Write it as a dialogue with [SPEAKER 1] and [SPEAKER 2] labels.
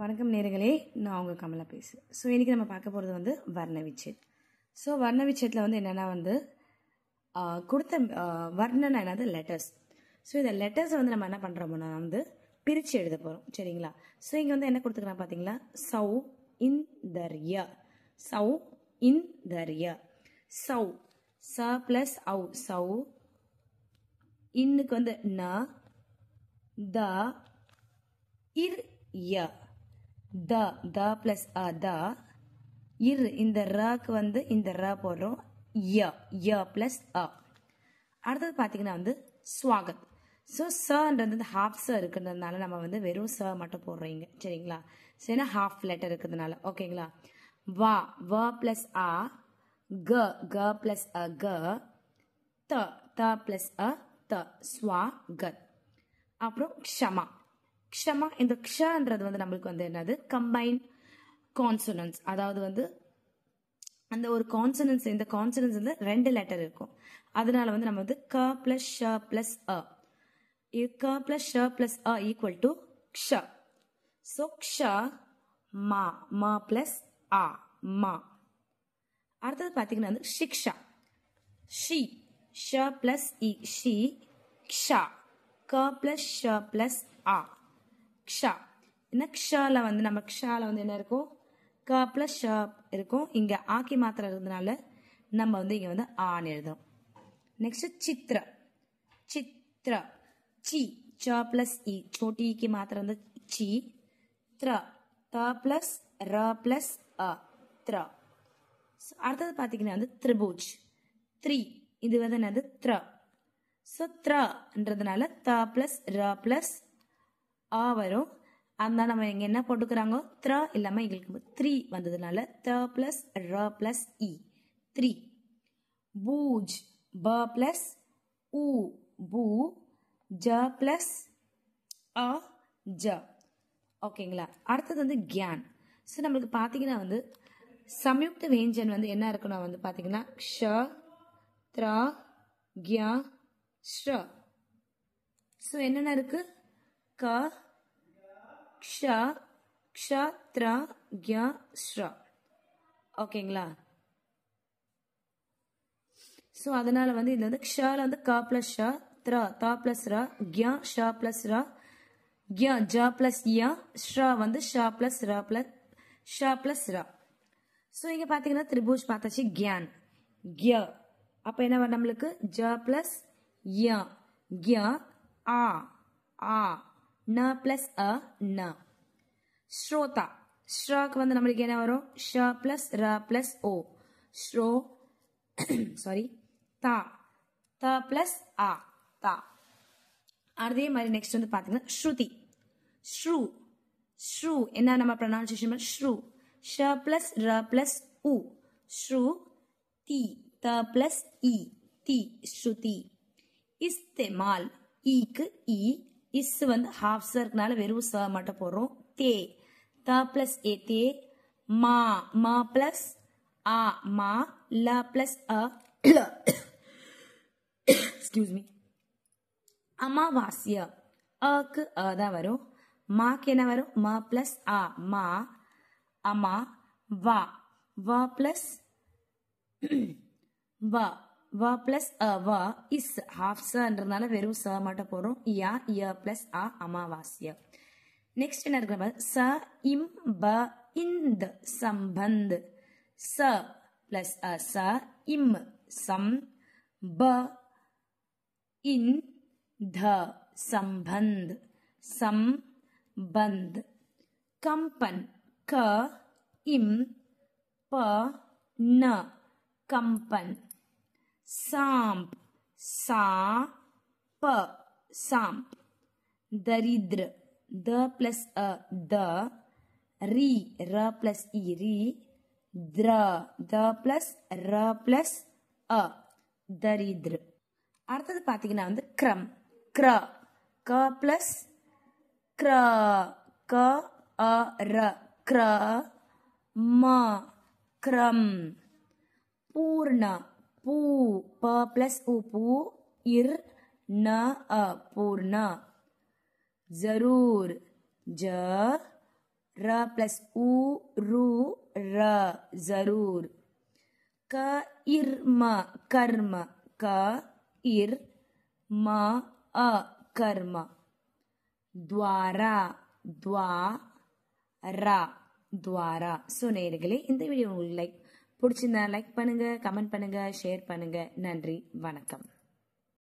[SPEAKER 1] வணக்கம் நேயர்களே, நான் உங்கள் கமலா பேசுகிறேன். ஸோ இன்றைக்கி நம்ம பார்க்க போகிறது வந்து வர்ணவிச்சேத். ஸோ வர்ணவிச்சேத்தில் வந்து என்னென்னா வந்து கொடுத்த வர்ணனா என்னது லெட்டர்ஸ். ஸோ இந்த லெட்டர்ஸை வந்து நம்ம என்ன பண்ணுறோம்னா வந்து பிரித்து எழுத போகிறோம். சரிங்களா? ஸோ இங்கே வந்து என்ன கொடுத்துக்கிறான் பார்த்தீங்களா? சௌ இந்தர்ய, சௌ இந்தர்ய, சௌ ச ப்ளஸ் ஔ, சௌ. இன்னுக்கு வந்து ந, த, இர், ய, த, த பிளஸ் அ, த, இர், இந்த ரக்கு வந்து இந்த ர போடுறோம், ய, ய பிளஸ் அ. அடுத்தது பார்த்தீங்கன்னா வந்து ஸ்வாகத். ஸோ சன்றது வந்து ஹாஃப் ச இருக்கிறதுனால நம்ம வந்து வெறும் ச மட்டும் போடுறீங்க. சரிங்களா? ஸோ ஏன்னா ஹாஃப் லெட்டர் இருக்கிறதுனால. ஓகேங்களா? வா, வ பிளஸ் ஆ, க, க பிளஸ் அ, க, த, த பிளஸ் அ, த, ஸ்வாகத். அப்புறம் க்ஷமா. க்ஷமா, இந்த க்ஷன்றது வந்து நம்மளுக்கு வந்து என்னது கம்பைன் கான்சனன்ஸ். அதாவது வந்து அந்த ஒரு கான்சனன்ஸ், இந்த கான்சனன்ஸ் வந்து 2 லெட்டர் இருக்கும். அதனால வந்து நம்ம வந்து க பிளஸ் ஷ பிளஸ் அ, க பிளஸ் ஷ பிளஸ் அ ஈக்குவல் டு க்ஷ. ஸோ க்ஷ மா, மா பிளஸ் ஆ, மா. அடுத்தது பார்த்தீங்கன்னா வந்து ஷிக்ஷா. ஷி, ஷ பிளஸ் இ, ஷி, க்ஷா. க பிளஸ் ஷ பிளஸ் ஆ, க்ஷா. என்ன க்ஷால வந்து நம்ம க்ஷால வந்து என்ன இருக்கும்? க பிளஸ் ஷ இருக்கும். இங்க ஆக்கி மாத்திரம் இருந்ததுனால நம்ம வந்து இங்க வந்து ஆன்னு எழுதுறோம். நெக்ஸ்ட் சித்ர. சித்ர, சி, ச பிளஸ் இ, சோட்டி ஈக்கு மாத்திரம் வந்து சி, த்ர, த பிளஸ் ர பிளஸ் அ, த்ர. அடுத்தது பார்த்தீங்கன்னா வந்து திரிபுஜ். த்ரீ, இது வந்து என்னது த்ர. ஸோ த்ரன்றதுனால த பிளஸ் ர பிளஸ் ஆ வரும். அதனால நம்ம இங்க என்ன போட்டுக்கிறாங்க? த்ர இல்லாம எங்களுக்கு 3 வந்ததுனால த பிளஸ் ர பிளஸ் இ, 3. பூஜ், ப பிளஸ் உ, பூ, ஜ பிளஸ் அ, ஜ. ஓகேங்களா? அடுத்தது வந்து கியான். ஸோ நம்மளுக்கு பார்த்தீங்கன்னா வந்து சம்யுக்த வேஞ்சன் வந்து என்ன இருக்கணும் வந்து பார்த்தீங்கன்னா ஷ, த்ர, கியா, ஸ்ர. ஸோ என்னென்ன இருக்கு? க, க்ஷ, க்ஷ, த்ர, கியா, ஸ்ர. ஓகேங்களா? ஸோ அதனால வந்து இதுல வந்து க்ஷால வந்து க பிளஸ் ஷ, த்ர, த பிளஸ் ர, கியா, ஷ பிளஸ் ர, கியா, ஜ பிளஸ் ய, ஸ்ர வந்து ஷ பிளஸ் ர பிளஸ் ஷ பிளஸ் ர. ஸோ இங்க பாத்தீங்கன்னா திரிபுஜ் பார்த்தாச்சு. கியான், கிய. அப்ப என்ன வரும் நம்மளுக்கு? ஜ பிளஸ் ய, கிய, ஆ, ஆ, ந பிளஸ் அ, ந. ஸ்ரோதா. ஸ்ராக்கு வந்து நம்மளுக்கு என்ன வரும்? ஷ பிளஸ் ர பிளஸ் ஓ, ஸ்ரோ. சாரி, தா, த பிளஸ் ஆ, தா. அதே மாதிரி நெக்ஸ்ட் வந்து பாத்தீங்கன்னா ஸ்ருதி. ஸ்ரு, ஸ்ரு என்ன நம்ம ப்ரொனன்சியேஷன்? ஸ்ரு. ஷ பிளஸ் ர பிளஸ் உ, ஸ்ரு தி, த பிளஸ் இ, தி, ஸ்ருதி. இஸ்தேமால், ஈக்கு இ, இஸ் வந்து ஹாஃப் சர்க்குனால வெறும் ச மட்டும் போடுறோம். தே, த பிளஸ் ஏ, தே. மா, மா பிளஸ் ஆ, மா. ல பிளஸ் அ, ல. Excuse me. அமாவாஸ்ய, அக்கு அ தான் வரும். மாக்கு என்ன வரும்? ம பிளஸ் ஆ, மா. அமா. வா, வ பிளஸ் வ, வ பிளஸ் அ, வ. இஸ் ஹாஃப் சன்றதுனால வெறும் ச மட்டும் போடுறோம். யா, ய பிளஸ் ஆ, அமாவாஸ்ய. நெக்ஸ்ட் என்ன இருக்கிற? ச, இம், ப, இந்த், சம்பந்த். ச பிளஸ் அ, ச, இம், சம், ப, இன், த, சம்பந்த், சம்பந்த். கம்பன், க, இம், ப, ந, கம்பன். சாம்ப், சா, ப, சாம்ப். தரித்ர, த பிளஸ் அ, த, ரி, ர பிளஸ் இ, ரி, திர, த பிளஸ் ர பிளஸ் அ, தரித்ர. அடுத்தது பாத்தீங்கன்னா வந்து கிரம். கிர, க பிளஸ் கிர, க, அ, ர, கிர, ம, கிரம். பூர்ண, பூ, ப பிளஸ் உ, பூ, இர், ந, அ, பூர்ண. ஜரூர், ஜ, र प्लस ऊ रू र जरूर क इर म कर्म क इर म अ कर्म द्वारा द्वारा द्वारा ஸோ நேயர்களே இந்த வீடியோ உங்களுக்கு பிடிச்சிருந்தா லைக் பண்ணுங்க கமெண்ட் பண்ணுங்க ஷேர் பண்ணுங்க நன்றி வணக்கம்